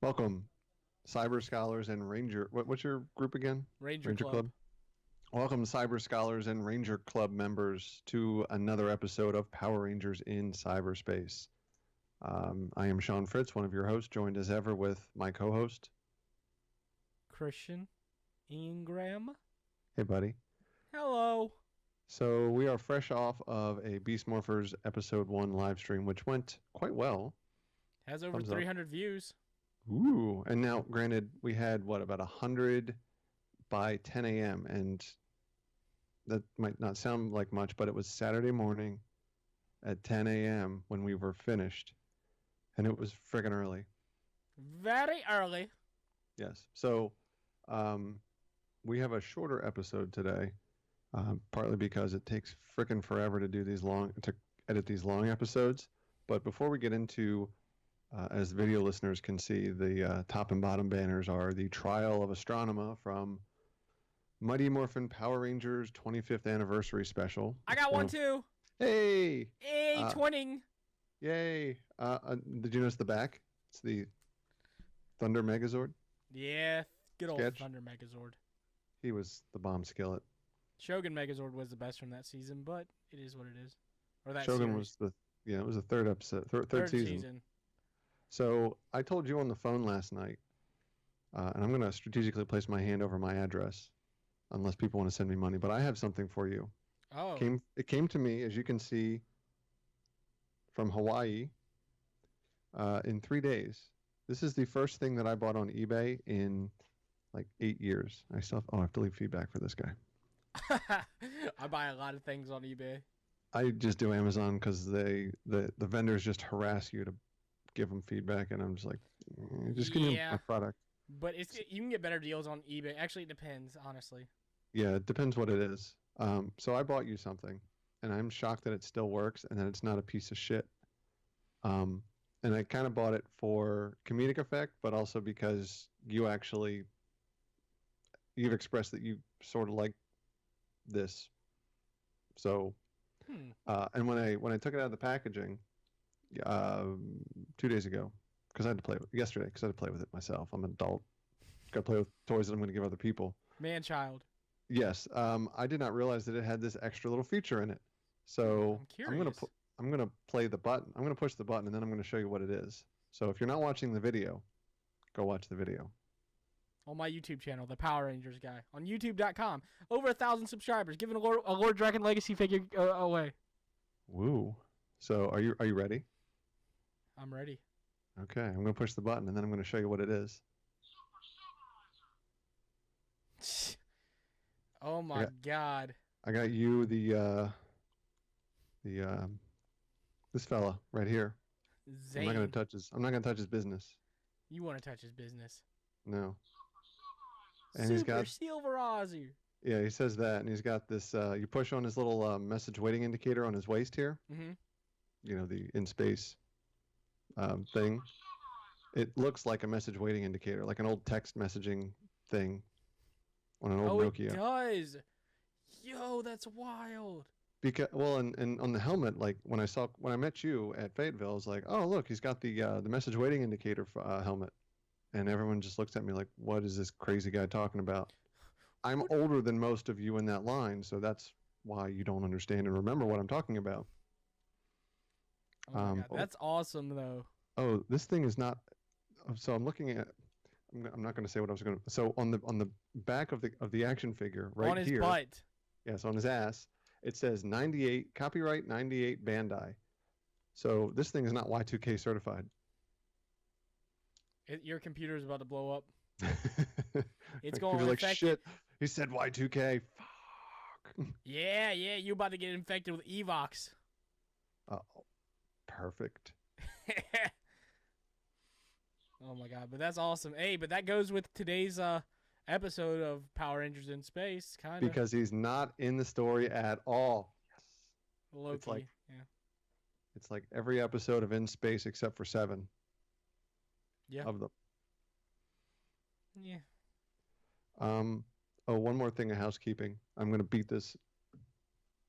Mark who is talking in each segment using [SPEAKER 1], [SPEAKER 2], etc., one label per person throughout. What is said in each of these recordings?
[SPEAKER 1] Welcome, Cyber Scholars and Ranger. What's your group again?
[SPEAKER 2] Ranger Club.
[SPEAKER 1] Welcome, Cyber Scholars and Ranger Club members, to another episode of Power Rangers in Cyberspace. I am Sean Fritz, one of your hosts, joined as ever with my co-host,
[SPEAKER 2] Christian Ingram.
[SPEAKER 1] Hey, buddy.
[SPEAKER 2] Hello.
[SPEAKER 1] So we are fresh off of a Beast Morphers Episode 1 live stream, which went quite well.
[SPEAKER 2] Has over 300 views.
[SPEAKER 1] Ooh, and now, granted, we had, about 100 by 10 a.m., and that might not sound like much, but it was Saturday morning at 10 a.m. when we were finished, and it was friggin' early.
[SPEAKER 2] Very early.
[SPEAKER 1] Yes. So we have a shorter episode today, partly because it takes frickin' forever to edit these long episodes. But before we get into, as video listeners can see, the top and bottom banners are the Trial of Astronema from Mighty Morphin Power Rangers 25th Anniversary Special.
[SPEAKER 2] I got one too.
[SPEAKER 1] Hey!
[SPEAKER 2] Hey, twinning.
[SPEAKER 1] Yay! Did you notice the back? It's the Thunder Megazord.
[SPEAKER 2] Yeah, good old
[SPEAKER 1] Sketch.
[SPEAKER 2] Thunder Megazord.
[SPEAKER 1] He was the bomb skillet.
[SPEAKER 2] Shogun Megazord was the best from that season, but it is what it is. Or that
[SPEAKER 1] Shogun
[SPEAKER 2] series.
[SPEAKER 1] it was the third episode, third season. So I told you on the phone last night, and I'm going to strategically place my hand over my address, unless people want to send me money. But I have something for you.
[SPEAKER 2] Oh.
[SPEAKER 1] It came to me, as you can see, from Hawaii, in 3 days. This is the first thing that I bought on eBay in like 8 years. I have to leave feedback for this guy.
[SPEAKER 2] I buy a lot of things on eBay.
[SPEAKER 1] I just do Amazon because the vendors just harass you to give them feedback, and I'm just like, just give me my product.
[SPEAKER 2] But you can get better deals on eBay. Actually, it depends, honestly.
[SPEAKER 1] Yeah, it depends what it is. So I bought you something, and I'm shocked that it still works and that it's not a piece of shit. And I kind of bought it for comedic effect, but also because you've expressed that you sort of like this. So, and when I took it out of the packaging, 2 days ago, because I had to play with it yesterday, because I had to play with it myself. I'm an adult. Got to play with toys that I'm going to give other people.
[SPEAKER 2] Man-child.
[SPEAKER 1] Yes. I did not realize that it had this extra little feature in it. So
[SPEAKER 2] I'm curious.
[SPEAKER 1] I'm gonna play the button. I'm gonna push the button, and then I'm gonna show you what it is. So if you're not watching the video, go watch the video.
[SPEAKER 2] On my YouTube channel, the Power Rangers guy. On YouTube.com. Over 1,000 subscribers. Giving a Lord Dragon Legacy figure away.
[SPEAKER 1] Woo. So are you ready?
[SPEAKER 2] I'm ready.
[SPEAKER 1] Okay, I'm gonna push the button, and then I'm gonna show you what it is.
[SPEAKER 2] Oh my God.
[SPEAKER 1] I got you this fella right here.
[SPEAKER 2] Zane.
[SPEAKER 1] I'm not gonna touch his business.
[SPEAKER 2] You want to touch his business?
[SPEAKER 1] No. And
[SPEAKER 2] Super Silverazer.
[SPEAKER 1] Yeah, he says that, and he's got this. You push on his little message waiting indicator on his waist here.
[SPEAKER 2] Mm-hmm.
[SPEAKER 1] You know, the in space thing. It looks like a message waiting indicator, like an old text messaging thing on an old Nokia.
[SPEAKER 2] It does. Yo, that's wild.
[SPEAKER 1] Because and on the helmet, like when I met you at Fayetteville, I was like, oh look, he's got the message waiting indicator helmet, and everyone just looks at me like, what is this crazy guy talking about? I'm older than most of you in that line, so that's why you don't understand and remember what I'm talking about.
[SPEAKER 2] Oh my God, that's awesome though.
[SPEAKER 1] Oh, this thing is not. So I'm looking at. I'm not going to say what I was going to. So on the back of the action figure, right here,
[SPEAKER 2] on his butt.
[SPEAKER 1] Yes, on his ass. It says 98, copyright 98 Bandai. So this thing is not Y2K certified.
[SPEAKER 2] Your computer is about to blow up. It's
[SPEAKER 1] going
[SPEAKER 2] to
[SPEAKER 1] like, shit, he said Y2K. Fuck.
[SPEAKER 2] Yeah, you about to get infected with Evox.
[SPEAKER 1] Oh, perfect.
[SPEAKER 2] Oh my God, but that's awesome. Hey, but that goes with today's episode of Power Rangers in Space, kind of.
[SPEAKER 1] Because he's not in the story at all. Yes.
[SPEAKER 2] Loki,
[SPEAKER 1] It's like every episode of In Space except for 7.
[SPEAKER 2] Yeah.
[SPEAKER 1] Of them.
[SPEAKER 2] Yeah.
[SPEAKER 1] Oh, one more thing of housekeeping. I'm going to beat this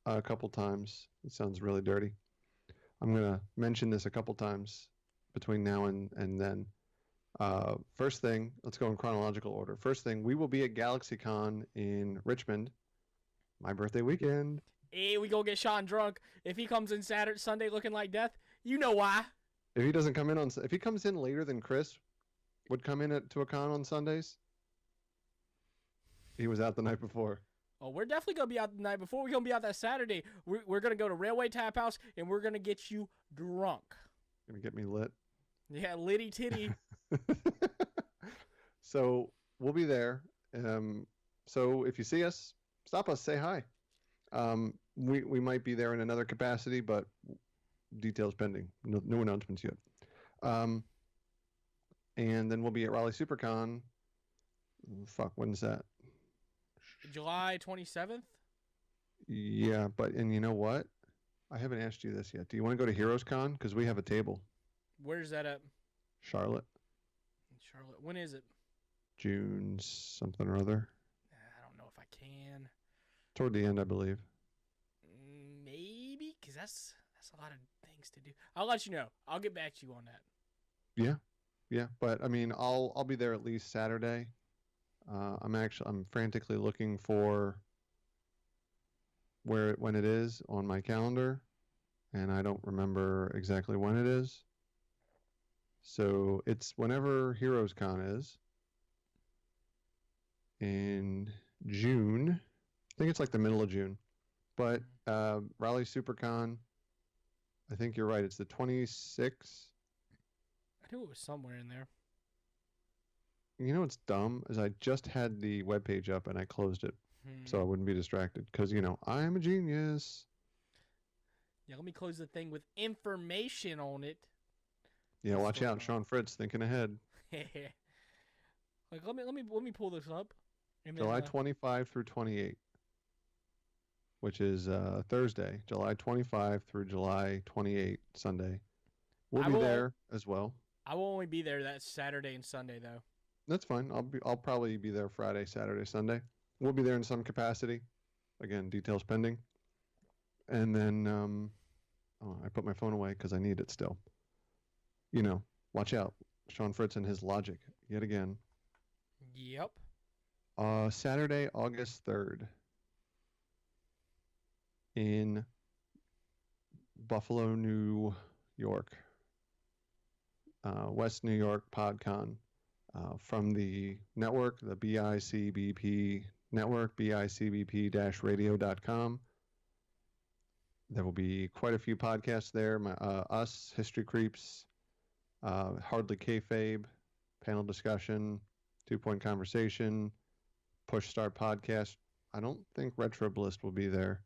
[SPEAKER 1] a couple times. It sounds really dirty. I'm going to mention this a couple times between now and then. First thing, let's go in chronological order. First thing, we will be at GalaxyCon in Richmond, my birthday weekend.
[SPEAKER 2] Hey, we go get Sean drunk. If he comes in Saturday, Sunday looking like death, you know why.
[SPEAKER 1] If he doesn't come in if he comes in later than Chris would come in to a con on Sundays, he was out the night before.
[SPEAKER 2] Oh, we're definitely going to be out the night before. We're going to be out that Saturday. We're going to go to Railway Tap House, and we're going to get you drunk.
[SPEAKER 1] Gonna get me lit.
[SPEAKER 2] Yeah, litty titty.
[SPEAKER 1] So we'll be there. So if you see us, stop us, say hi. We might be there in another capacity, but details pending. No announcements yet. And then we'll be at Raleigh SuperCon. Fuck, when's that?
[SPEAKER 2] July 27th?
[SPEAKER 1] Yeah, and you know what? I haven't asked you this yet. Do you want to go to Heroes Con? Because we have a table.
[SPEAKER 2] Where's that at?
[SPEAKER 1] Charlotte.
[SPEAKER 2] Charlotte. When is it?
[SPEAKER 1] June something or other.
[SPEAKER 2] I don't know if I can.
[SPEAKER 1] Toward the end, I believe.
[SPEAKER 2] Maybe, because that's a lot of things to do. I'll let you know. I'll get back to you on that.
[SPEAKER 1] Yeah. But I mean, I'll be there at least Saturday. I'm frantically looking for when it is on my calendar, and I don't remember exactly when it is. So it's whenever Heroes Con is in June. I think it's like the middle of June. But Raleigh SuperCon, I think you're right. It's the 26th.
[SPEAKER 2] I knew it was somewhere in there.
[SPEAKER 1] You know what's dumb is I just had the webpage up and I closed it so I wouldn't be distracted because, I'm a genius.
[SPEAKER 2] Yeah, let me close the thing with information on it.
[SPEAKER 1] Yeah, watch out, Sean Fritz thinking ahead.
[SPEAKER 2] Like let me pull this up.
[SPEAKER 1] July 25 through 28, which is Thursday, July 25 through July 28, Sunday. We'll be there as well.
[SPEAKER 2] I will only be there that Saturday and Sunday though.
[SPEAKER 1] That's fine. I'll probably be there Friday, Saturday, Sunday. We'll be there in some capacity. Again, details pending. And then I put my phone away because I need it still. Watch out. Sean Fritz and his logic yet again.
[SPEAKER 2] Yep.
[SPEAKER 1] Saturday, August 3rd in Buffalo, New York. West New York PodCon. From the network, the BICBP network, bicbp-radio.com. There will be quite a few podcasts there. Us, History Creeps, Hardly Kayfabe, panel discussion, 2 Point Conversation, Push Start Podcast. I don't think Retroblist will be there,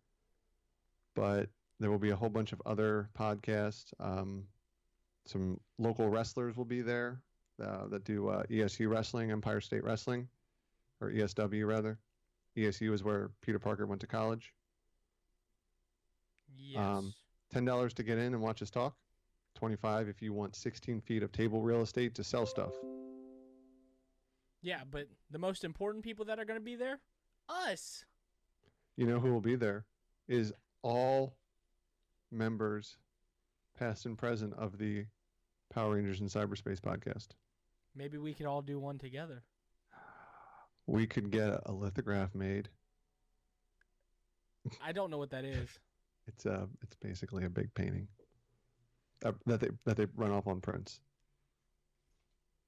[SPEAKER 1] but there will be a whole bunch of other podcasts. Some local wrestlers will be there. That do ESU wrestling, Empire State Wrestling, or ESW rather. ESU is where Peter Parker went to college.
[SPEAKER 2] Yes.
[SPEAKER 1] $10 to get in and watch us talk. $25 if you want 16 feet of table real estate to sell stuff.
[SPEAKER 2] Yeah, but the most important people that are going to be there? Us.
[SPEAKER 1] You know who will be there is all members, past and present, of the Power Rangers and Cyberspace podcast.
[SPEAKER 2] Maybe we could all do one together.
[SPEAKER 1] We could get a lithograph made.
[SPEAKER 2] I don't know what that is.
[SPEAKER 1] It's basically a big painting that they run off on prints.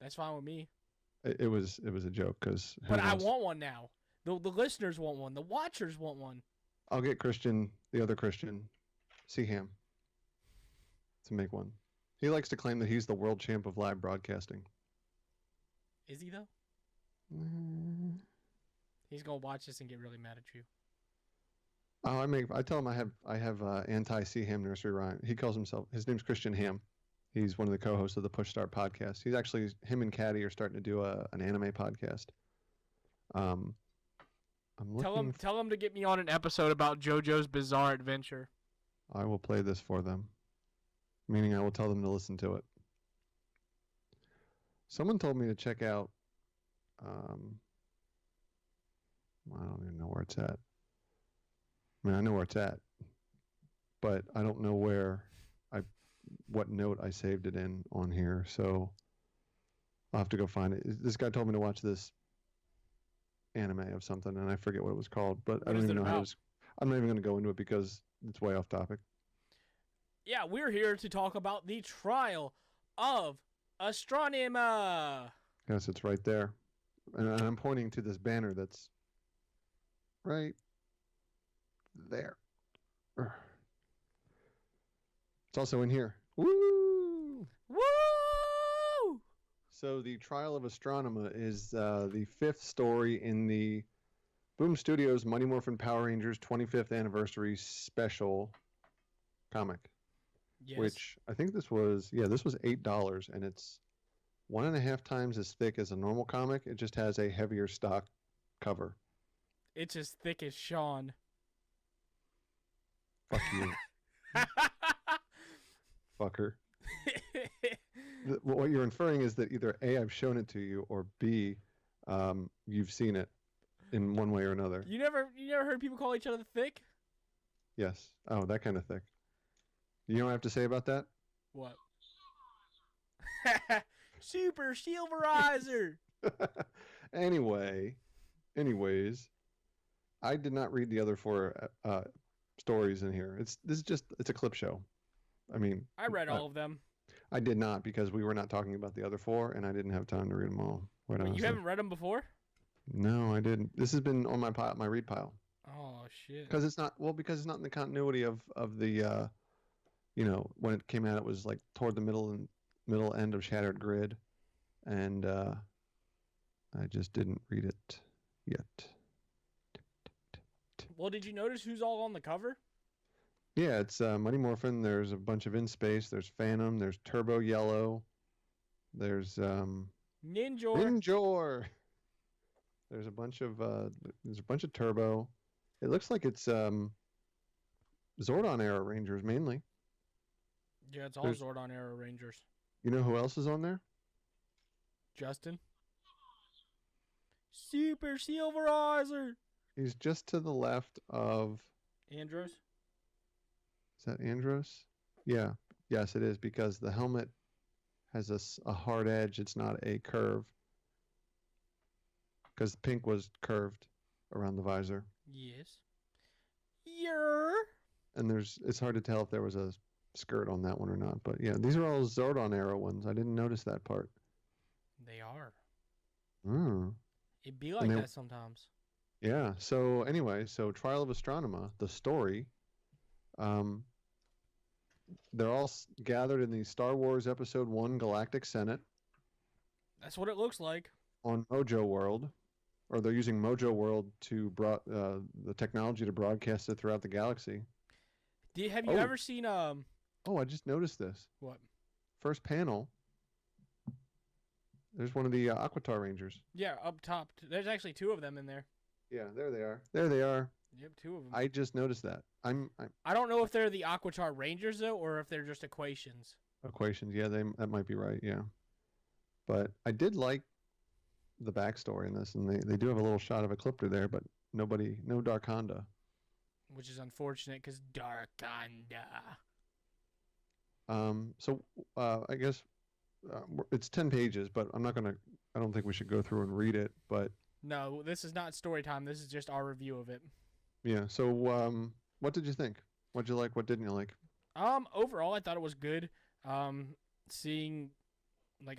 [SPEAKER 2] That's fine with me.
[SPEAKER 1] It was a joke because.
[SPEAKER 2] But I want one now. The listeners want one. The watchers want one.
[SPEAKER 1] I'll get Christian, the other Christian, Seaham, to make one. He likes to claim that he's the world champ of live broadcasting.
[SPEAKER 2] Is he though? He's gonna watch this and get really mad at you.
[SPEAKER 1] Oh, I tell him I have anti-Seaham nursery rhyme. He calls his name's Christian Ham. He's one of the co-hosts of the Push Start podcast. He's actually, him and Caddy are starting to do an anime podcast. I'm looking.
[SPEAKER 2] Tell him to get me on an episode about JoJo's Bizarre Adventure.
[SPEAKER 1] I will play this for them. Meaning I will tell them to listen to it. Someone told me to check out, I don't even know where it's at. I mean, I know where it's at, but I don't know what note I saved it in on here. So I'll have to go find it. This guy told me to watch this anime of something, and I forget what it was called, but I
[SPEAKER 2] What
[SPEAKER 1] don't
[SPEAKER 2] is
[SPEAKER 1] even
[SPEAKER 2] it
[SPEAKER 1] know how it
[SPEAKER 2] about?
[SPEAKER 1] was. I'm not even going to go into it because it's way off topic.
[SPEAKER 2] Yeah, we're here to talk about the trial of Astronema.
[SPEAKER 1] Yes, it's right there. And I'm pointing to this banner that's right there. It's also in here. Woo!
[SPEAKER 2] Woo!
[SPEAKER 1] So the Trial of Astronema is the fifth story in the Boom Studios Mighty Morphin Power Rangers 25th Anniversary Special comic.
[SPEAKER 2] Yes.
[SPEAKER 1] Which I think this was $8, and it's 1.5 times as thick as a normal comic. It just has a heavier stock cover.
[SPEAKER 2] It's as thick as Sean.
[SPEAKER 1] Fuck you. Fucker. What you're inferring is that either A, I've shown it to you, or B, you've seen it in one way or another.
[SPEAKER 2] You never heard people call each other thick?
[SPEAKER 1] Yes. Oh, that kind of thick. You know what I have to say about that?
[SPEAKER 2] What? Super Silverizer.
[SPEAKER 1] Anyways, I did not read the other four stories in here. It's a clip show. I mean,
[SPEAKER 2] I read all of them.
[SPEAKER 1] I did not because we were not talking about the other four, and I didn't have time to read them all.
[SPEAKER 2] Wait, you haven't read them before?
[SPEAKER 1] No, I didn't. This has been on my read pile.
[SPEAKER 2] Oh shit.
[SPEAKER 1] Because it's not in the continuity of the when it came out, it was like toward the middle end of Shattered Grid, and I just didn't read it yet.
[SPEAKER 2] Well, did you notice who's all on the cover?
[SPEAKER 1] Yeah, it's Mighty Morphin. There's a bunch of In Space. There's Phantom. There's Turbo Yellow. There's Ninjor. There's a bunch of Turbo. It looks like it's Zordon era Rangers mainly.
[SPEAKER 2] Yeah, it's all Zordon era Rangers.
[SPEAKER 1] You know who else is on there?
[SPEAKER 2] Justin. Super Silverizer.
[SPEAKER 1] He's just to the left of
[SPEAKER 2] Andros.
[SPEAKER 1] Is that Andros? Yeah. Yes, it is, because the helmet has a hard edge. It's not a curve. Because the pink was curved around the visor.
[SPEAKER 2] Yes. Yer.
[SPEAKER 1] And it's hard to tell if there was a skirt on that one or not. But yeah, these are all Zordon era ones. I didn't notice that part.
[SPEAKER 2] They are.
[SPEAKER 1] Mm.
[SPEAKER 2] It'd be like that sometimes.
[SPEAKER 1] Yeah. So anyway, Trial of Astronema, the story. They're all gathered in the Star Wars Episode 1 Galactic Senate.
[SPEAKER 2] That's what it looks like. On
[SPEAKER 1] Mojo World. Or they're using Mojo World to the technology to broadcast it throughout the galaxy.
[SPEAKER 2] Have you ever seen
[SPEAKER 1] Oh, I just noticed this.
[SPEAKER 2] What?
[SPEAKER 1] First panel. There's one of the Aquitar Rangers.
[SPEAKER 2] Yeah, up top. There's actually two of them in there.
[SPEAKER 1] Yeah, there they are. There they are.
[SPEAKER 2] Yep, two of them.
[SPEAKER 1] I just noticed that.
[SPEAKER 2] I don't know if they're the Aquitar Rangers though, or if they're just equations.
[SPEAKER 1] Equations, yeah, that might be right, yeah. But I did like the backstory in this, and they do have a little shot of Ecliptor there, but no Darkonda.
[SPEAKER 2] Which is unfortunate, because Darkonda.
[SPEAKER 1] I guess it's 10 pages, but I don't think we should go through and read it, but...
[SPEAKER 2] No, this is not story time. This is just our review of it.
[SPEAKER 1] Yeah, so what did you think? What'd you like? What didn't you like?
[SPEAKER 2] Overall, I thought it was good. Seeing,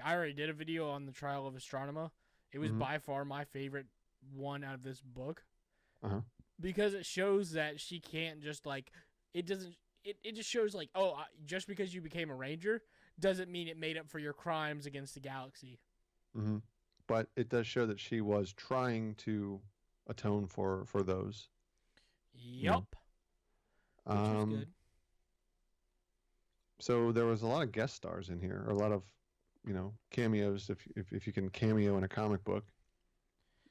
[SPEAKER 2] I already did a video on the Trial of Astronema. It was by far my favorite one out of this book.
[SPEAKER 1] Uh-huh.
[SPEAKER 2] Because it shows that she can't just, it just shows, just because you became a ranger doesn't mean it made up for your crimes against the galaxy.
[SPEAKER 1] Mm-hmm. But it does show that she was trying to atone for those.
[SPEAKER 2] Yep. Which is good.
[SPEAKER 1] So there was a lot of guest stars in here, or a lot of, cameos, if you can cameo in a comic book.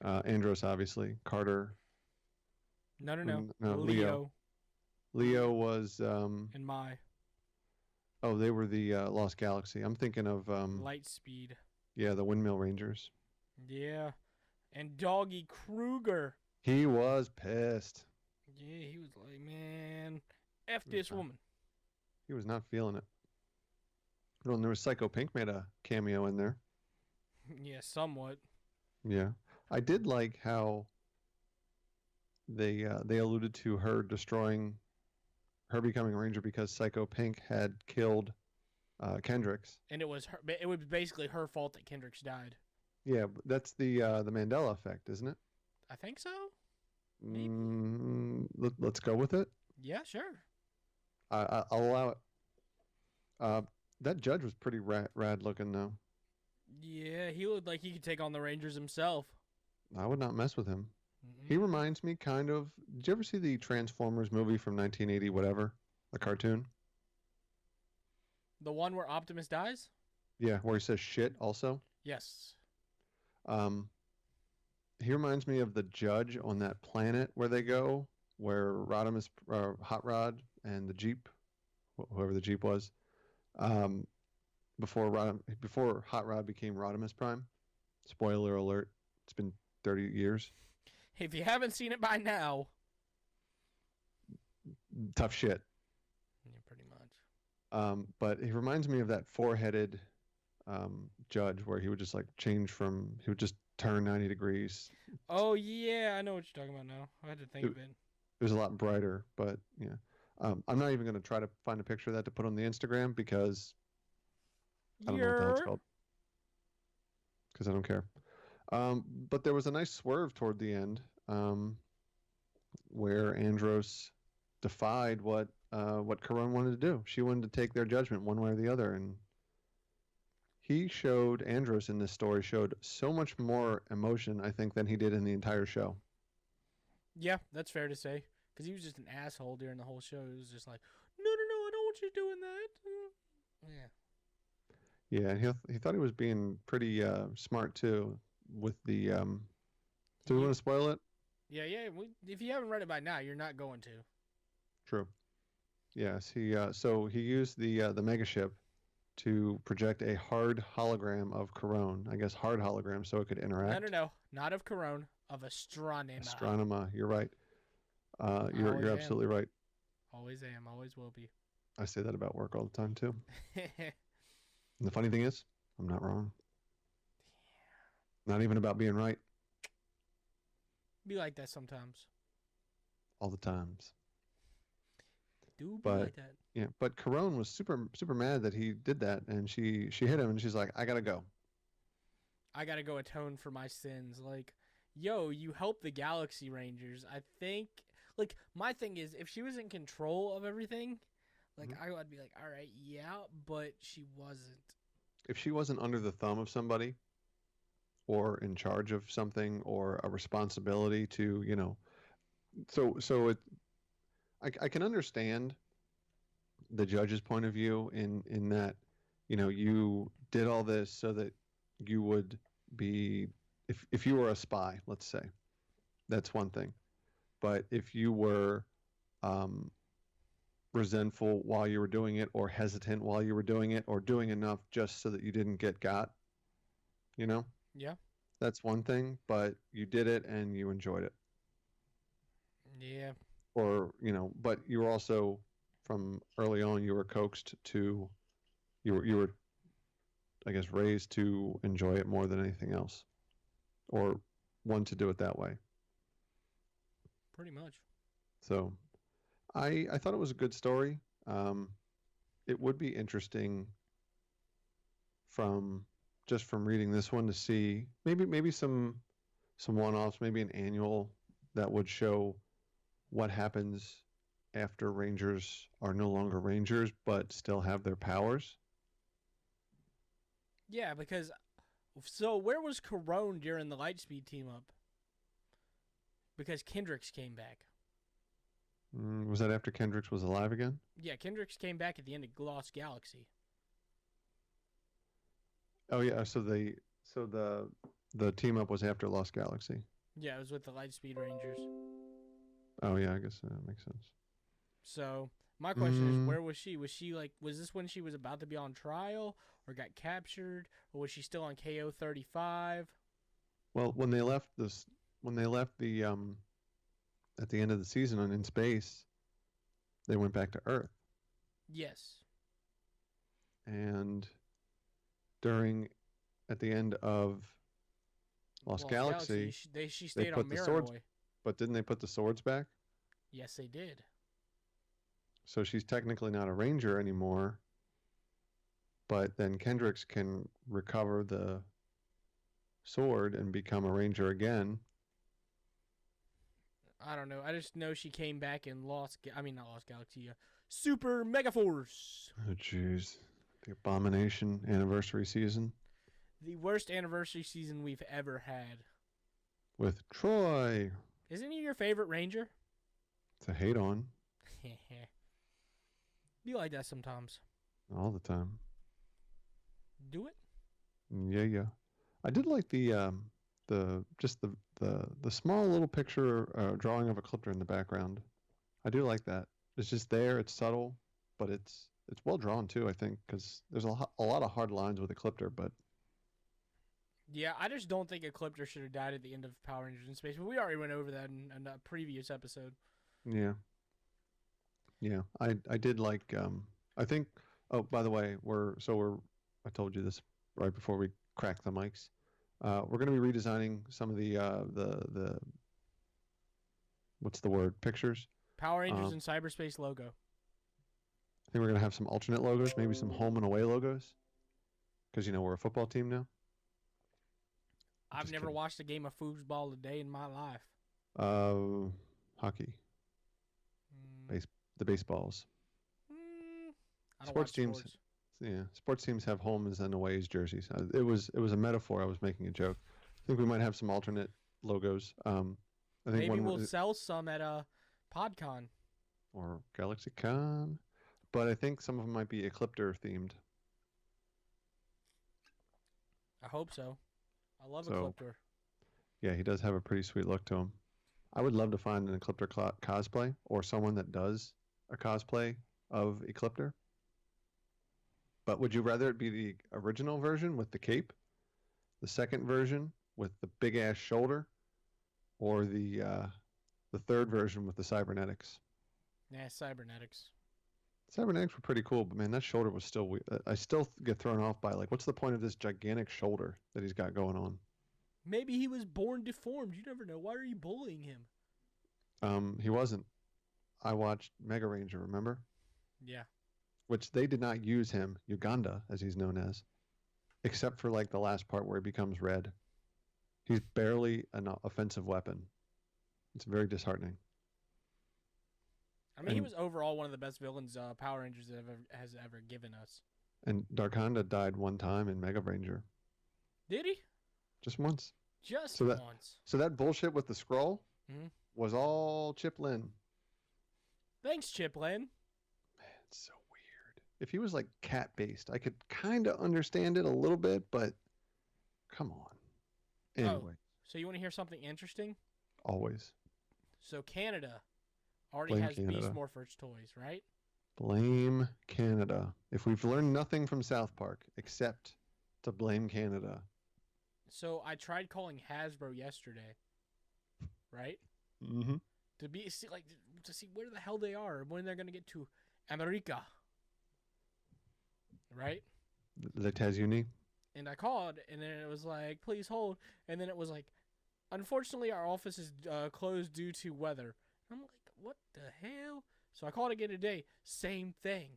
[SPEAKER 1] Andros, obviously. Carter.
[SPEAKER 2] No.
[SPEAKER 1] Leo. Leo was...
[SPEAKER 2] and Mai.
[SPEAKER 1] Oh, they were the Lost Galaxy. I'm thinking of...
[SPEAKER 2] Lightspeed.
[SPEAKER 1] Yeah, the Windmill Rangers.
[SPEAKER 2] Yeah. And Doggy Kruger.
[SPEAKER 1] He was pissed.
[SPEAKER 2] Yeah, he was like, man, F this woman.
[SPEAKER 1] He was not feeling it. Well, and there was Psycho Pink made a cameo in there.
[SPEAKER 2] Yeah, somewhat.
[SPEAKER 1] Yeah, I did like how they alluded to her destroying her becoming a ranger because Psycho Pink had killed Kendricks.
[SPEAKER 2] And it was her. It was basically her fault that Kendricks died.
[SPEAKER 1] Yeah, that's the Mandela effect, isn't it?
[SPEAKER 2] I think so. Maybe.
[SPEAKER 1] Let's go with it.
[SPEAKER 2] Yeah, sure.
[SPEAKER 1] I'll allow it. Uh, that judge was pretty rad looking though.
[SPEAKER 2] Yeah, he looked like he could take on the Rangers himself.
[SPEAKER 1] I would not mess with him. He
[SPEAKER 2] Mm-mm.
[SPEAKER 1] reminds me kind of. Did you ever see the Transformers movie from 1980, whatever, the cartoon?
[SPEAKER 2] The one where Optimus dies?
[SPEAKER 1] Yeah, where he says shit also.
[SPEAKER 2] Yes.
[SPEAKER 1] Um, he reminds me of the judge on that planet where they go, where Rodimus, Hot Rod, and the Jeep, whoever the Jeep was, um, before Hot Rod became Rodimus Prime. Spoiler alert: it's been 30 years.
[SPEAKER 2] If you haven't seen it by now,
[SPEAKER 1] Tough shit.
[SPEAKER 2] yeah, pretty much.
[SPEAKER 1] But he reminds me of that four-headed judge where he would just like he would just turn 90 degrees.
[SPEAKER 2] Oh yeah, I know what you're talking about now. I had to think
[SPEAKER 1] It,
[SPEAKER 2] of it.
[SPEAKER 1] it was a lot brighter, but yeah. I'm not even going to try to find a picture of that to put on the Instagram because I don't know what the hell it's
[SPEAKER 2] Yeah.
[SPEAKER 1] called because I don't care. But there was a nice swerve toward the end where Andros defied what Corone wanted to do. She wanted to take their judgment one way or the other, and Andros in this story showed so much more emotion, I think, than he did in the entire show.
[SPEAKER 2] Yeah, that's fair to say. Because he was just an asshole during the whole show. It was just like, no, no, no, I don't want you doing that. Yeah.
[SPEAKER 1] Yeah, and he thought he was being pretty smart too with the. Do we
[SPEAKER 2] He,
[SPEAKER 1] want to spoil it?
[SPEAKER 2] yeah, yeah. If you haven't read it by now, you're not going to.
[SPEAKER 1] True. Yes, so he used the mega ship to project a hard hologram of Corone. I guess hard hologram, so it could
[SPEAKER 2] No, no,
[SPEAKER 1] interact.
[SPEAKER 2] no. Not of Corone, of Astronema.
[SPEAKER 1] Astronema, you're right.
[SPEAKER 2] I
[SPEAKER 1] You're
[SPEAKER 2] always am.
[SPEAKER 1] absolutely right.
[SPEAKER 2] Always am. Always will be.
[SPEAKER 1] I say that about work all the time too. And the funny thing is, I'm not wrong. Not even about being right
[SPEAKER 2] Be like that sometimes.
[SPEAKER 1] all the times.
[SPEAKER 2] Do be
[SPEAKER 1] But
[SPEAKER 2] like that.
[SPEAKER 1] yeah, but Corone was super mad that he did that, and she hit him, and she's like, "I gotta go."
[SPEAKER 2] I gotta go atone for my sins. Like, yo, you helped the Galaxy Rangers. I think, like, my thing is, if she was in control of everything, like,
[SPEAKER 1] Mhm.
[SPEAKER 2] I would be like, all right, yeah, but she wasn't.
[SPEAKER 1] If she wasn't under the thumb of somebody, or in charge of something, or a responsibility to, so I can understand the judge's point of view in that, you did all this so that you would be, if you were a spy, let's say, that's one thing. But if you were um, resentful while you were doing it, or hesitant while you were doing it, or doing enough just so that you didn't get got, you know,
[SPEAKER 2] Yeah.
[SPEAKER 1] that's one thing. But you did it and you enjoyed it,
[SPEAKER 2] Yeah.
[SPEAKER 1] or but you were also from early on you were coaxed to you were I guess raised to enjoy it more than anything else, or want to do it that way.
[SPEAKER 2] Pretty much.
[SPEAKER 1] So I thought it was a good story. Um, it would be interesting from just from reading this one to see maybe some one-offs, maybe an annual that would show what happens after Rangers are no longer Rangers but still have their powers.
[SPEAKER 2] Yeah, because so where was Corone during the Lightspeed team up? Because Kendricks came back.
[SPEAKER 1] Was that after Kendricks was alive again?
[SPEAKER 2] Yeah, Kendricks came back at the end of Lost Galaxy.
[SPEAKER 1] Oh yeah, so the team up was after Lost Galaxy.
[SPEAKER 2] Yeah, it was with the Lightspeed Rangers.
[SPEAKER 1] Oh yeah, I guess that makes sense.
[SPEAKER 2] So my question is,
[SPEAKER 1] Mm,
[SPEAKER 2] where was she? Was this when she was about to be on trial, or got captured, or was she still on KO 35?
[SPEAKER 1] well, when they left the at the end of the season on In Space, they went back to Earth,
[SPEAKER 2] Yes.
[SPEAKER 1] and during at the end of Lost
[SPEAKER 2] Lost Galaxy.
[SPEAKER 1] Galaxy,
[SPEAKER 2] She
[SPEAKER 1] they
[SPEAKER 2] stayed on
[SPEAKER 1] put the swords,
[SPEAKER 2] Maranoy.
[SPEAKER 1] but didn't they put the swords back?
[SPEAKER 2] Yes, they did.
[SPEAKER 1] So she's technically not a ranger anymore. But then Kendricks can recover the sword and become a ranger again.
[SPEAKER 2] I don't know. I just know she came back in not Lost Galaxy. Super Mega Force.
[SPEAKER 1] Oh, jeez. The Abomination anniversary season.
[SPEAKER 2] The worst anniversary season we've ever had.
[SPEAKER 1] With Troy.
[SPEAKER 2] Isn't he your favorite Ranger?
[SPEAKER 1] To hate on.
[SPEAKER 2] Be like that sometimes.
[SPEAKER 1] All the time.
[SPEAKER 2] Do it.
[SPEAKER 1] Yeah. I did like the small little picture drawing of a Ecliptor in the background. I do like that. It's just there. It's subtle, but it's well drawn too. I think because there's a lot of hard lines with Ecliptor, but
[SPEAKER 2] yeah, I just don't think Ecliptor should have died at the end of Power Rangers in Space. But we already went over that in a previous episode.
[SPEAKER 1] Yeah. I did like. I think. Oh, by the way, I told you this right before we cracked the mics. We're going to be redesigning some of the what's the word, pictures.
[SPEAKER 2] Power Rangers and CyberSpace logo.
[SPEAKER 1] I think we're going to have some alternate logos, maybe some home and away logos, because we're a football team now.
[SPEAKER 2] I've never watched a game of foosball a day in my life.
[SPEAKER 1] Hockey, the baseballs.
[SPEAKER 2] I don't watch sports.
[SPEAKER 1] Yeah, sports teams have homes and aways jerseys. It was a metaphor. I was making a joke. I think we might have some alternate logos. I think
[SPEAKER 2] maybe we'll sell some at PodCon
[SPEAKER 1] or GalaxyCon, but I think some of them might be Ecliptor themed.
[SPEAKER 2] I hope so. I love Ecliptor.
[SPEAKER 1] Yeah, he does have a pretty sweet look to him. I would love to find an Ecliptor cosplay or someone that does a cosplay of Ecliptor. But would you rather it be the original version with the cape, the second version with the big ass shoulder, or the third version with the cybernetics?
[SPEAKER 2] Nah, cybernetics.
[SPEAKER 1] Cybernetics were pretty cool, but man, that shoulder was still weird. I still get thrown off by what's the point of this gigantic shoulder that he's got going on?
[SPEAKER 2] Maybe he was born deformed. You never know. Why are you bullying him?
[SPEAKER 1] He wasn't. I watched Mega Ranger, remember?
[SPEAKER 2] Yeah.
[SPEAKER 1] Which they did not use him, Uganda, as he's known as, except for the last part where he becomes red. He's barely an offensive weapon. It's very disheartening.
[SPEAKER 2] I mean, he was overall one of the best villains Power Rangers has ever given us.
[SPEAKER 1] And Darkonda died one time in Mega Ranger.
[SPEAKER 2] Did he?
[SPEAKER 1] Just once.
[SPEAKER 2] Once.
[SPEAKER 1] So that bullshit with the scroll was all Chip Lynn.
[SPEAKER 2] Thanks, Chip Lynn.
[SPEAKER 1] Man, it's so weird. If he was cat-based, I could kind of understand it a little bit, but come on. Anyway.
[SPEAKER 2] So you want to hear something interesting?
[SPEAKER 1] Always.
[SPEAKER 2] So Canada already has Beast Morphers toys, right?
[SPEAKER 1] Blame Canada. If we've learned nothing from South Park except to blame Canada.
[SPEAKER 2] So I tried calling Hasbro yesterday, right?
[SPEAKER 1] Mm-hmm.
[SPEAKER 2] To see where the hell they are, when they're gonna get to America, right?
[SPEAKER 1] The États-Unis.
[SPEAKER 2] And I called, and then it was like, please hold, and then it was like, unfortunately, our office is closed due to weather. And I'm like, what the hell? So I called again today, same thing.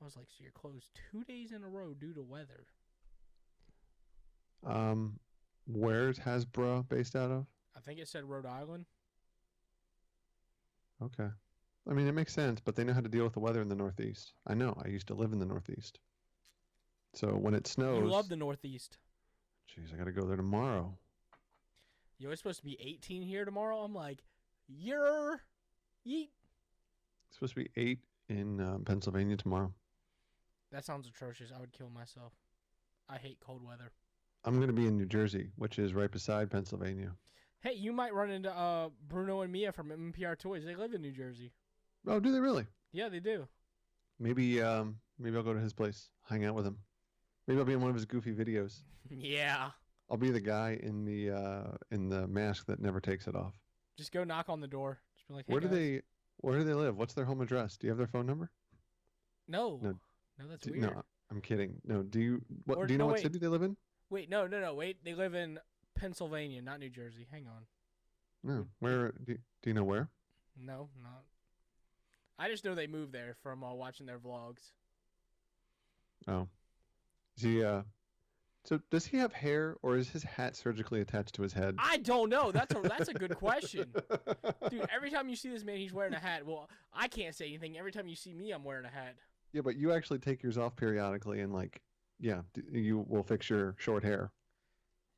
[SPEAKER 2] I was like, so you're closed 2 days in a row due to weather.
[SPEAKER 1] Where's Hasbro based out of?
[SPEAKER 2] I think it said Rhode Island.
[SPEAKER 1] Okay. I mean, it makes sense, but they know how to deal with the weather in the Northeast. I know. I used to live in the Northeast. So when it snows...
[SPEAKER 2] You love the Northeast.
[SPEAKER 1] Jeez, I got to go there tomorrow.
[SPEAKER 2] Yo, it's supposed to be 18 here tomorrow. I'm like, yeet.
[SPEAKER 1] It's supposed to be 8 in Pennsylvania tomorrow.
[SPEAKER 2] That sounds atrocious. I would kill myself. I hate cold weather.
[SPEAKER 1] I'm going to be in New Jersey, which is right beside Pennsylvania.
[SPEAKER 2] Hey, you might run into Bruno and Mia from MPR Toys. They live in New Jersey.
[SPEAKER 1] Oh, do they really?
[SPEAKER 2] Yeah, they do.
[SPEAKER 1] Maybe I'll go to his place, hang out with him. Maybe I'll be in one of his goofy videos.
[SPEAKER 2] Yeah.
[SPEAKER 1] I'll be the guy in the mask that never takes it off.
[SPEAKER 2] Just go knock on the door. Just be like, hey,
[SPEAKER 1] where do they live? What's their home address? Do you have their phone number?
[SPEAKER 2] No, that's weird.
[SPEAKER 1] No, I'm kidding. No, do you know what city they live in?
[SPEAKER 2] Wait, no. Wait, they live in Pennsylvania, not New Jersey. Hang on.
[SPEAKER 1] No, where do you know where?
[SPEAKER 2] No, not. I just know they moved there from watching their vlogs.
[SPEAKER 1] Oh, is he? So does he have hair, or is his hat surgically attached to his head?
[SPEAKER 2] I don't know. That's a good question, dude. Every time you see this man, he's wearing a hat. Well, I can't say anything. Every time you see me, I'm wearing a hat.
[SPEAKER 1] Yeah, but you actually take yours off periodically, and like, yeah, you will fix your short hair.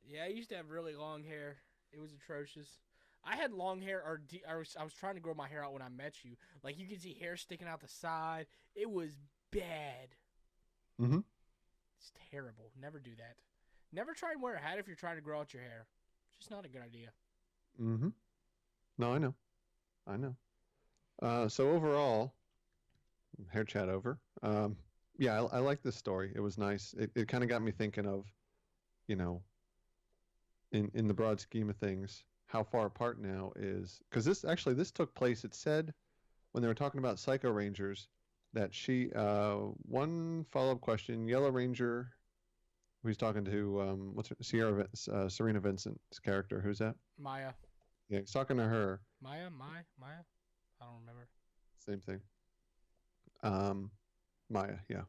[SPEAKER 2] Yeah, I used to have really long hair. It was atrocious. I had long hair, or I was trying to grow my hair out when I met you. Like you could see hair sticking out the side. It was bad.
[SPEAKER 1] Mm-hmm.
[SPEAKER 2] It's terrible. Never do that. Never try and wear a hat if you're trying to grow out your hair. It's just not a good idea.
[SPEAKER 1] Mm-hmm. No, I know. So overall, hair chat over. Yeah, I like this story. It was nice. It kind of got me thinking of, you know, in the broad scheme of things, how far apart now is, because this took place. It said when they were talking about Psycho Rangers that one follow-up question, Yellow Ranger, who he's talking to, Serena Vincent's character. Who's that?
[SPEAKER 2] Maya.
[SPEAKER 1] Yeah, he's talking to her.
[SPEAKER 2] Maya. I don't remember.
[SPEAKER 1] Same thing. Maya, yeah.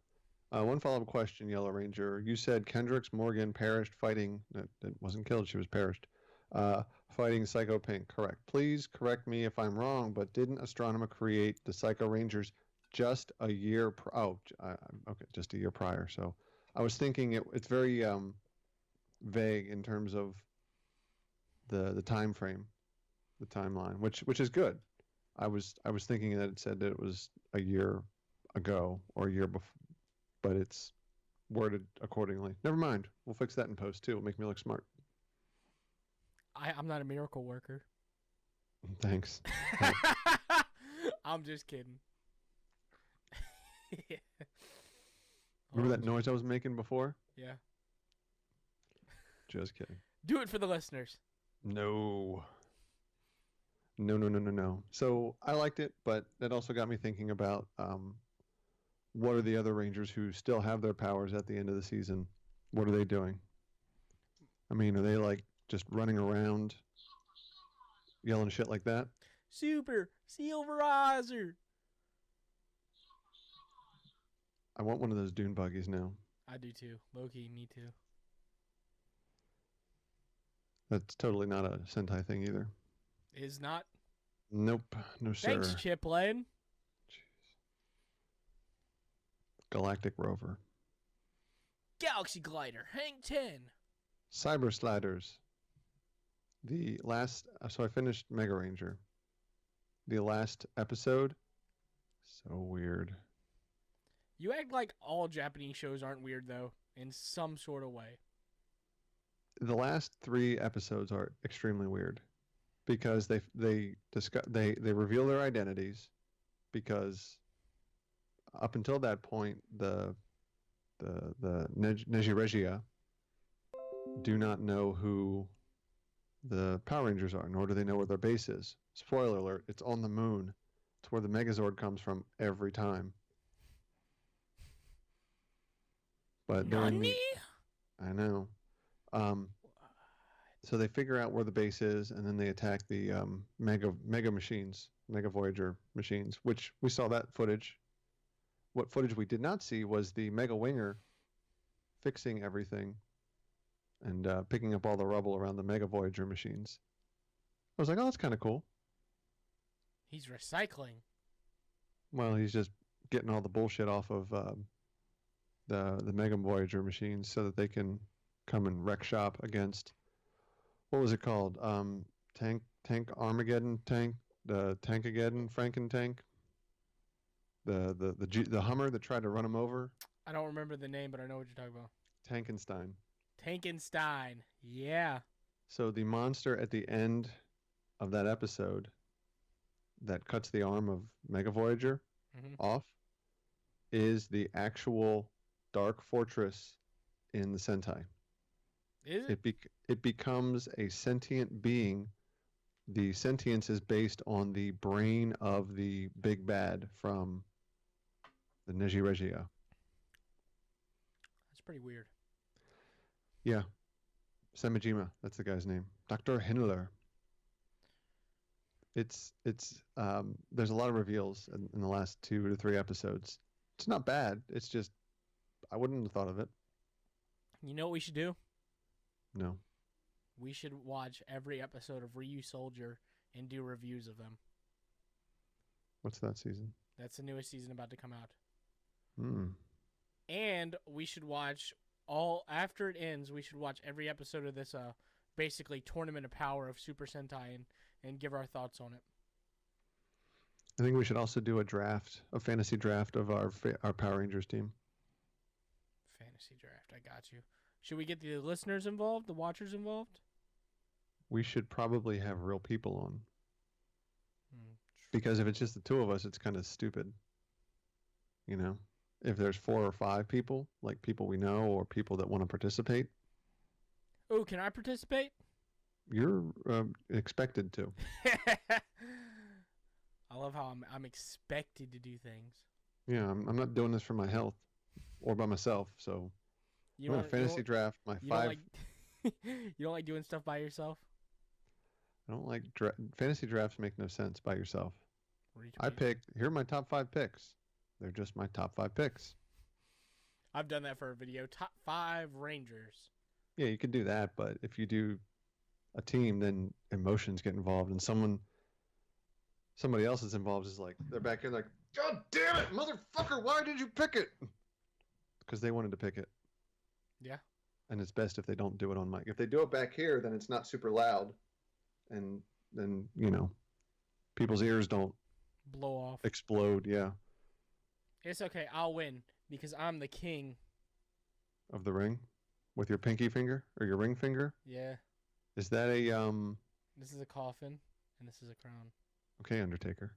[SPEAKER 1] One follow-up question, Yellow Ranger. You said Kendricks Morgan perished fighting. That wasn't killed. She was perished. Fighting Psycho Pink. Correct. Please correct me if I'm wrong, but didn't Astronema create the Psycho Rangers just a year? Okay, just a year prior. So I was thinking it's very vague in terms of the time frame, the timeline, which is good. I was thinking that it said that it was a year ago or a year before, but it's worded accordingly. Never mind. We'll fix that in post too. It'll make me look smart.
[SPEAKER 2] I'm not a miracle worker.
[SPEAKER 1] Thanks.
[SPEAKER 2] I'm just kidding.
[SPEAKER 1] Remember that noise I was making before?
[SPEAKER 2] Yeah.
[SPEAKER 1] Just kidding.
[SPEAKER 2] Do it for the listeners.
[SPEAKER 1] No. No. So I liked it, but that also got me thinking about what are the other Rangers who still have their powers at the end of the season? What are they doing? I mean, are they like just running around yelling shit like that?
[SPEAKER 2] Super Silverizer.
[SPEAKER 1] I want one of those dune buggies now.
[SPEAKER 2] I do too. Loki, me too.
[SPEAKER 1] That's totally not a Sentai thing either.
[SPEAKER 2] Is not?
[SPEAKER 1] Nope. No, sir.
[SPEAKER 2] Thanks, Chiplin.
[SPEAKER 1] Galactic Rover.
[SPEAKER 2] Galaxy Glider, Hang 10.
[SPEAKER 1] Cyber Sliders. The last... So I finished Mega Ranger. The last episode. So weird.
[SPEAKER 2] You act like all Japanese shows aren't weird, though, in some sort of way.
[SPEAKER 1] The last 3 episodes are extremely weird because they reveal their identities, because up until that point the Neji Regia do not know who the Power Rangers are, nor do they know where their base is. Spoiler alert, it's on the moon. It's where the Megazord comes from every time. But
[SPEAKER 2] Nani?
[SPEAKER 1] I know. So they figure out where the base is, and then they attack the Mega machines, Mega Voyager machines, which we saw that footage. What footage we did not see was the Mega Winger fixing everything and picking up all the rubble around the Mega Voyager machines. I was like, oh, that's kind of cool.
[SPEAKER 2] He's recycling.
[SPEAKER 1] Well, he's just getting all the bullshit off of the Mega Voyager machines so that they can come and wreck shop against, what was it called? Tank Armageddon tank, the Tankageddon Franken tank, the Hummer that tried to run him over.
[SPEAKER 2] I don't remember the name, but I know what you're talking about.
[SPEAKER 1] Tankenstein.
[SPEAKER 2] Tankenstein. Yeah.
[SPEAKER 1] So the monster at the end of that episode that cuts the arm of Mega Voyager off is the actual Dark Fortress in the Sentai.
[SPEAKER 2] Is it?
[SPEAKER 1] It becomes a sentient being. The sentience is based on the brain of the big bad from the Neji Regia.
[SPEAKER 2] That's pretty weird.
[SPEAKER 1] Yeah, Samajima. That's the guy's name. Dr. Himmler. It's there's a lot of reveals in the last 2 to 3 episodes. It's not bad. It's just I wouldn't have thought of it.
[SPEAKER 2] You know what we should do?
[SPEAKER 1] No.
[SPEAKER 2] We should watch every episode of Ryu Soldier and do reviews of them.
[SPEAKER 1] What's that season?
[SPEAKER 2] That's the newest season about to come out.
[SPEAKER 1] Hmm.
[SPEAKER 2] And we should watch all after it ends. We should watch every episode of this basically Tournament of Power of Super Sentai and give our thoughts on it.
[SPEAKER 1] I think we should also do a fantasy draft of our Power Rangers team.
[SPEAKER 2] Fantasy draft. I got you. Should we get the listeners involved, the watchers involved?
[SPEAKER 1] We should probably have real people on. Because if it's just the two of us, it's kind of stupid. You know? If there's 4 or 5 people, like people we know or people that want to participate.
[SPEAKER 2] Oh, can I participate?
[SPEAKER 1] You're expected to.
[SPEAKER 2] I love how I'm expected to do things.
[SPEAKER 1] Yeah, I'm not doing this for my health or by myself, so I'm a fantasy draft. My 5.
[SPEAKER 2] You don't like doing stuff by yourself?
[SPEAKER 1] I don't like fantasy drafts. Make no sense by yourself. Here are my top 5 picks. They're just my top 5 picks.
[SPEAKER 2] I've done that for a video. Top 5 Rangers.
[SPEAKER 1] Yeah, you could do that, but if you do a team, then emotions get involved, and somebody else is involved is like they're back here like, God damn it, motherfucker! Why did you pick it? Because they wanted to pick it.
[SPEAKER 2] Yeah.
[SPEAKER 1] And it's best if they don't do it on mic. If they do it back here, then it's not super loud, and then people's ears don't
[SPEAKER 2] blow off,
[SPEAKER 1] explode. Yeah.
[SPEAKER 2] It's okay. I'll win because I'm the king
[SPEAKER 1] of the ring, with your pinky finger or your ring finger.
[SPEAKER 2] Yeah.
[SPEAKER 1] Is that a
[SPEAKER 2] This is a coffin, and this is a crown.
[SPEAKER 1] Okay, Undertaker.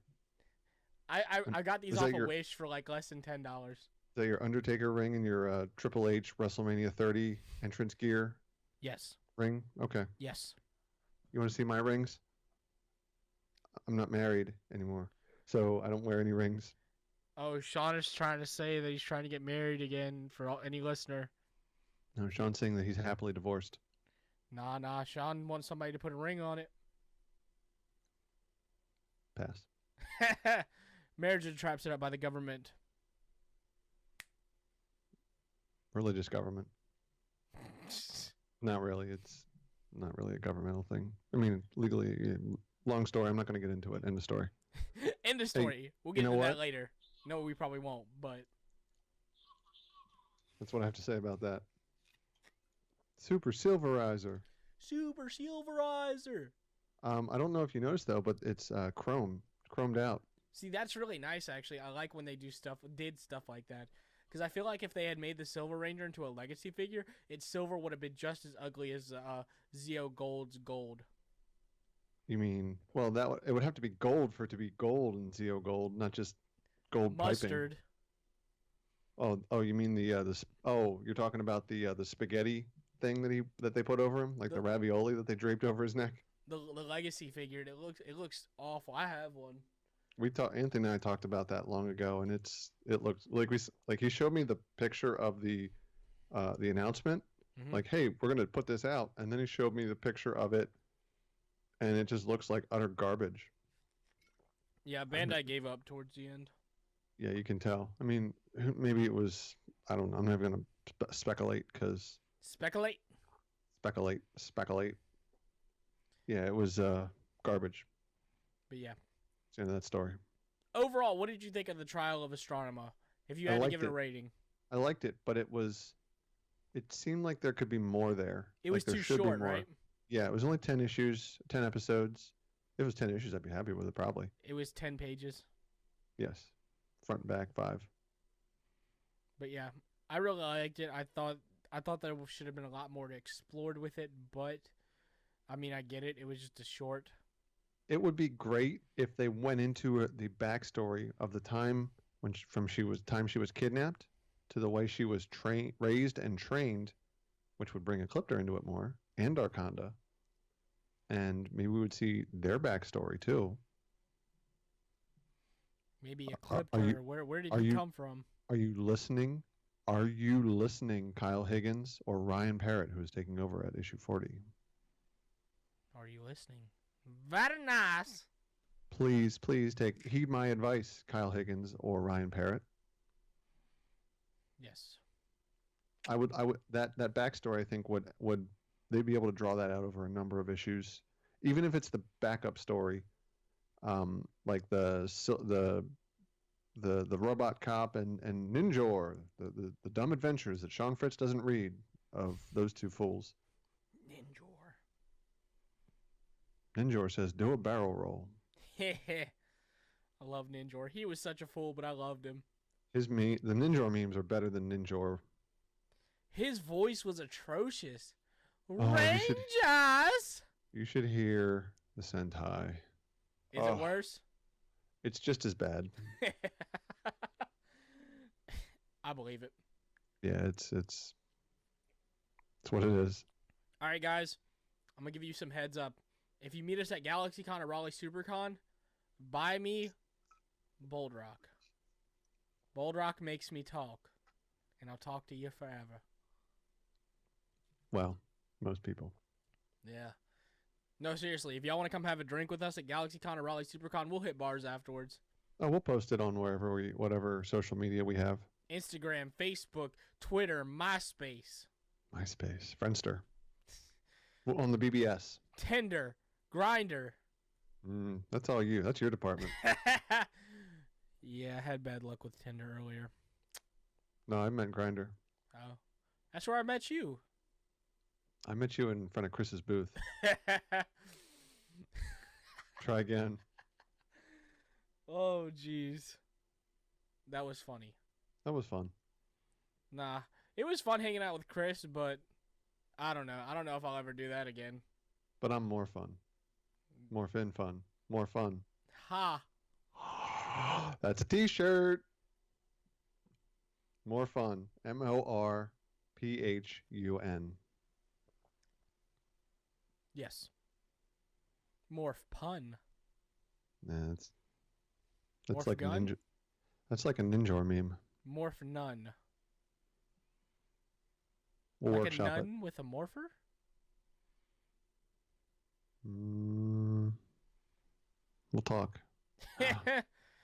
[SPEAKER 2] I got these off a Wish for like less than $10. Is
[SPEAKER 1] that your Undertaker ring and your Triple H WrestleMania 30 entrance gear?
[SPEAKER 2] Yes.
[SPEAKER 1] Ring? Okay.
[SPEAKER 2] Yes.
[SPEAKER 1] You want to see my rings? I'm not married anymore, so I don't wear any rings.
[SPEAKER 2] Oh, Sean is trying to say that he's trying to get married again for any listener.
[SPEAKER 1] No, Sean's saying that he's happily divorced.
[SPEAKER 2] Nah. Sean wants somebody to put a ring on it.
[SPEAKER 1] Pass.
[SPEAKER 2] Marriage is a trap set up by the government.
[SPEAKER 1] Religious government. Not really. It's not really a governmental thing. I mean, legally, long story. I'm not going to get into it. End of story.
[SPEAKER 2] End of story. Hey, we'll get into that later. No, we probably won't, but
[SPEAKER 1] that's what I have to say about that. Super Silverizer.
[SPEAKER 2] Super Silverizer.
[SPEAKER 1] I don't know if you noticed though, but it's chromed out.
[SPEAKER 2] See, that's really nice actually. I like when they did stuff like that. Because I feel like if they had made the Silver Ranger into a legacy figure, its silver would have been just as ugly as Zeo Gold's gold.
[SPEAKER 1] You mean, well, it would have to be gold for it to be gold in Zeo Gold, not just gold
[SPEAKER 2] mustard.
[SPEAKER 1] Piping. Oh, you mean you're talking about the spaghetti thing that they put over him, like the ravioli that they draped over his neck.
[SPEAKER 2] The legacy figure. It looks awful. I have one.
[SPEAKER 1] Anthony and I talked about that long ago, and it looks like he showed me the picture of the announcement, like, hey, we're gonna put this out, and then he showed me the picture of it, and it just looks like utter garbage.
[SPEAKER 2] Yeah, Bandai gave up towards the end.
[SPEAKER 1] Yeah, you can tell. I mean, maybe it was. I don't know. I'm not gonna speculate because.
[SPEAKER 2] Speculate.
[SPEAKER 1] Yeah, it was garbage.
[SPEAKER 2] But yeah.
[SPEAKER 1] It's the end of that story.
[SPEAKER 2] Overall, what did you think of the trial of Astronema? If you had to give it a rating.
[SPEAKER 1] I liked it, but it seemed like there could be more there.
[SPEAKER 2] It was too short, right?
[SPEAKER 1] Yeah, it was only 10 issues, 10 episodes. If it was 10 issues, I'd be happy with it probably.
[SPEAKER 2] It was 10 pages.
[SPEAKER 1] Yes. Front and back, 5.
[SPEAKER 2] But yeah, I really liked it. I thought there should have been a lot more explored with it, but I mean, I get it. It was just a short.
[SPEAKER 1] It would be great if they went into the backstory of the time she was kidnapped to the way she was raised and trained, which would bring Ecliptor into it more, and Darkonda. And maybe we would see their backstory too.
[SPEAKER 2] Maybe Ecliptor. Where did he come from?
[SPEAKER 1] Are you listening Are you listening, Kyle Higgins or Ryan Parrott, who is taking over at issue 40?
[SPEAKER 2] Are you listening? Very nice.
[SPEAKER 1] Please, please heed my advice, Kyle Higgins or Ryan Parrott.
[SPEAKER 2] Yes.
[SPEAKER 1] I would that backstory, I think, would they'd be able to draw that out over a number of issues, even if it's the backup story, like the robot cop and Ninjor, the dumb adventures that Sean Fritz doesn't read of those two fools. Ninjor says, "Do a barrel roll."
[SPEAKER 2] I love Ninjor. He was such a fool, but I loved him.
[SPEAKER 1] The Ninjor memes are better than Ninjor.
[SPEAKER 2] His voice was atrocious.
[SPEAKER 1] Oh,
[SPEAKER 2] Rangers!
[SPEAKER 1] You should hear the Sentai.
[SPEAKER 2] Is it worse?
[SPEAKER 1] It's just as bad.
[SPEAKER 2] I believe it.
[SPEAKER 1] Yeah, it's what it is.
[SPEAKER 2] All right, guys. I'm going to give you some heads up. If you meet us at GalaxyCon or Raleigh SuperCon, buy me Bold Rock. Bold Rock makes me talk, and I'll talk to you forever.
[SPEAKER 1] Well, most people.
[SPEAKER 2] Yeah. No, seriously. If y'all want to come have a drink with us at GalaxyCon or Raleigh SuperCon, we'll hit bars afterwards.
[SPEAKER 1] Oh, we'll post it on whatever social media we have.
[SPEAKER 2] Instagram, Facebook, Twitter, MySpace.
[SPEAKER 1] Friendster. On the BBS.
[SPEAKER 2] Tinder, Grindr.
[SPEAKER 1] That's all you. That's your department.
[SPEAKER 2] Yeah, I had bad luck with Tinder earlier.
[SPEAKER 1] No, I meant Grindr.
[SPEAKER 2] Oh. That's where I met you.
[SPEAKER 1] I met you in front of Chris's booth. Try again.
[SPEAKER 2] Oh, jeez. That was funny.
[SPEAKER 1] That was fun.
[SPEAKER 2] Nah. It was fun hanging out with Chris, but I don't know. I don't know if I'll ever do that again.
[SPEAKER 1] But I'm more fun. More fun. More fun.
[SPEAKER 2] Ha.
[SPEAKER 1] That's a t-shirt. More fun. MORPHUN.
[SPEAKER 2] Yes. Morph pun.
[SPEAKER 1] Nah, that's
[SPEAKER 2] Morph
[SPEAKER 1] like
[SPEAKER 2] gun?
[SPEAKER 1] a ninja. That's like a Ninjor meme.
[SPEAKER 2] Morph nun.
[SPEAKER 1] We'll
[SPEAKER 2] like
[SPEAKER 1] workshop
[SPEAKER 2] a nun with a morpher?
[SPEAKER 1] We'll talk.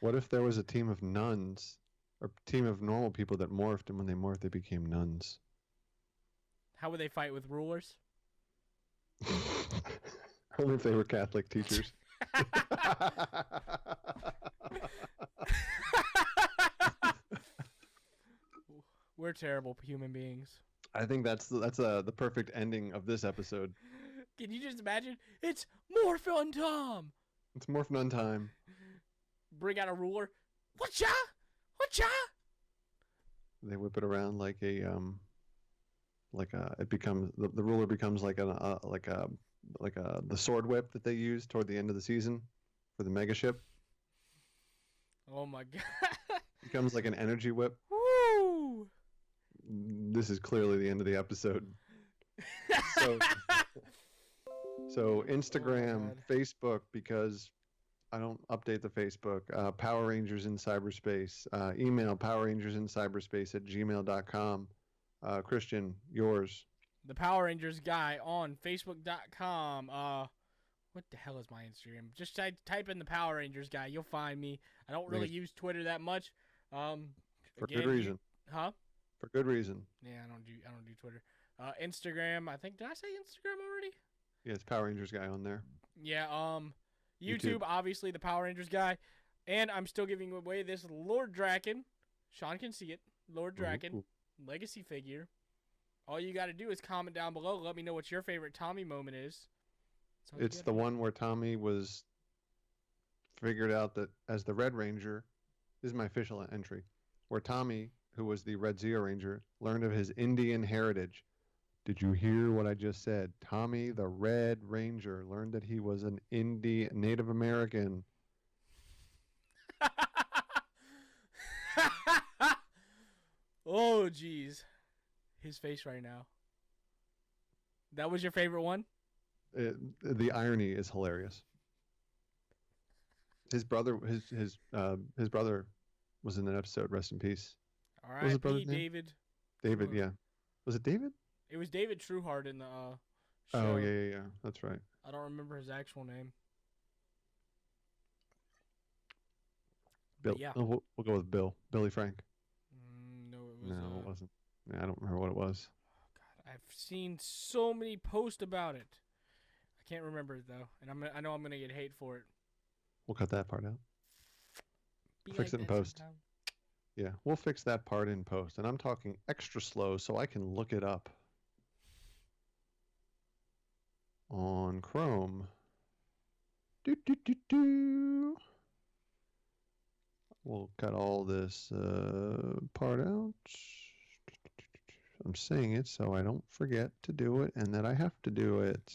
[SPEAKER 1] What if there was a team of nuns or team of normal people that morphed, and when they morphed, they became nuns?
[SPEAKER 2] How would they fight with rulers?
[SPEAKER 1] Only if they were Catholic teachers.
[SPEAKER 2] We're terrible human beings.
[SPEAKER 1] I think that's the perfect ending of this episode.
[SPEAKER 2] Can you just imagine? It's Morph on Tom.
[SPEAKER 1] It's Morph Nun time.
[SPEAKER 2] Bring out a ruler. Whatcha? Whatcha?
[SPEAKER 1] They whip it around like it becomes the ruler becomes like the sword whip that they use toward the end of the season for the mega ship.
[SPEAKER 2] Oh my god.
[SPEAKER 1] Becomes like an energy whip.
[SPEAKER 2] Woo!
[SPEAKER 1] This is clearly the end of the episode. So Instagram, Facebook, because I don't update the Facebook. Power Rangers in Cyberspace. Email powerrangersincyberspace@gmail.com. Christian, yours.
[SPEAKER 2] The Power Rangers guy on Facebook.com. What the hell is my Instagram? Just type in the Power Rangers guy. You'll find me. I don't really use Twitter that much.
[SPEAKER 1] For good reason.
[SPEAKER 2] Huh?
[SPEAKER 1] For good reason.
[SPEAKER 2] Yeah, I don't do Twitter. Instagram. I think, did I say Instagram already?
[SPEAKER 1] Yeah, it's Power Rangers guy on there.
[SPEAKER 2] Yeah. YouTube, obviously the Power Rangers guy, and I'm still giving away this Lord Draken. Sean can see it. Lord Draken legacy figure. All you got to do is comment down below. Let me know what your favorite Tommy moment is.
[SPEAKER 1] It's the one where Tommy was figured out that as the Red Ranger, this is my official entry, where Tommy, who was the Red Zeo Ranger, learned of his Indian heritage. Did you hear what I just said? Tommy, the Red Ranger, learned that he was an Native American.
[SPEAKER 2] Oh, jeez. His face right now. That was your favorite one?
[SPEAKER 1] The irony is hilarious. His brother was in that episode. Rest in peace.
[SPEAKER 2] All right, David.
[SPEAKER 1] David, yeah. Was it David?
[SPEAKER 2] It was David Trueheart in the
[SPEAKER 1] Oh,
[SPEAKER 2] show.
[SPEAKER 1] yeah. That's right.
[SPEAKER 2] I don't remember his actual name, but
[SPEAKER 1] Bill.
[SPEAKER 2] yeah.
[SPEAKER 1] Oh, we'll go with Bill. Billy Frank.
[SPEAKER 2] No, it was
[SPEAKER 1] No, it wasn't. Yeah, I don't remember what it was.
[SPEAKER 2] God, I've seen so many posts about it. I can't remember it though, and I know I'm gonna get hate for it.
[SPEAKER 1] We'll cut that part out.
[SPEAKER 2] Be
[SPEAKER 1] Fix
[SPEAKER 2] like
[SPEAKER 1] it in
[SPEAKER 2] that
[SPEAKER 1] post.
[SPEAKER 2] sometime.
[SPEAKER 1] Yeah, we'll fix that part in post. And I'm talking extra slow so I can look it up on Chrome. Do, do, do, do. We'll cut all this part out. I'm saying it so I don't forget to do it and that I have to do it.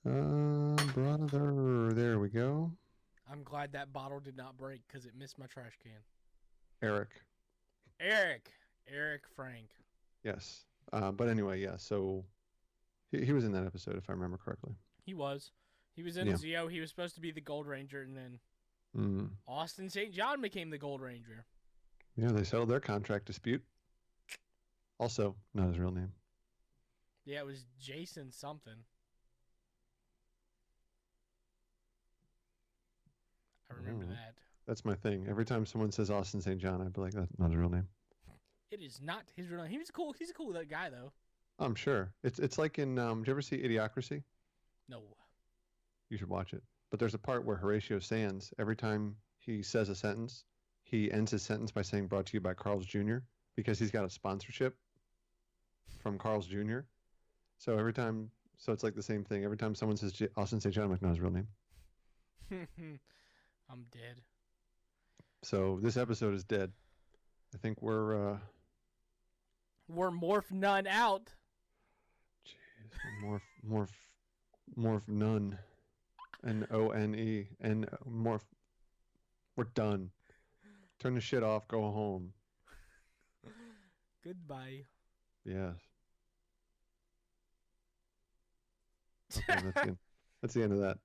[SPEAKER 1] Brother, there we go.
[SPEAKER 2] I'm glad that bottle did not break because it missed my trash can.
[SPEAKER 1] Eric.
[SPEAKER 2] Eric Frank.
[SPEAKER 1] Yes. But anyway, yeah, so he was in that episode if I remember correctly.
[SPEAKER 2] He was in
[SPEAKER 1] Yeah.
[SPEAKER 2] Zeo. He was supposed to be the Gold Ranger, and then
[SPEAKER 1] Mm.
[SPEAKER 2] Austin St. John became the Gold Ranger.
[SPEAKER 1] Yeah, they settled their contract dispute. Also, not his real name.
[SPEAKER 2] Yeah, it was Jason something. I remember that.
[SPEAKER 1] That's my thing. Every time someone says Austin St. John, I'd be like, that's not his real name.
[SPEAKER 2] It is not his real name. He's a cool guy though.
[SPEAKER 1] I'm sure. It's like in did you ever see Idiocracy?
[SPEAKER 2] No.
[SPEAKER 1] You should watch it. But there's a part where Horatio Sands, every time he says a sentence, he ends his sentence by saying brought to you by Carl's Jr. because he's got a sponsorship from Carl's Jr. So it's like the same thing. Every time someone says Austin St. John, I'm like, no, his real name.
[SPEAKER 2] I'm dead.
[SPEAKER 1] So this episode is dead. I think we're
[SPEAKER 2] Morph none out.
[SPEAKER 1] jeez, morph none. None and morph. We're done. Turn the shit off. Go home.
[SPEAKER 2] Goodbye.
[SPEAKER 1] Yes. Okay, that's the end of that.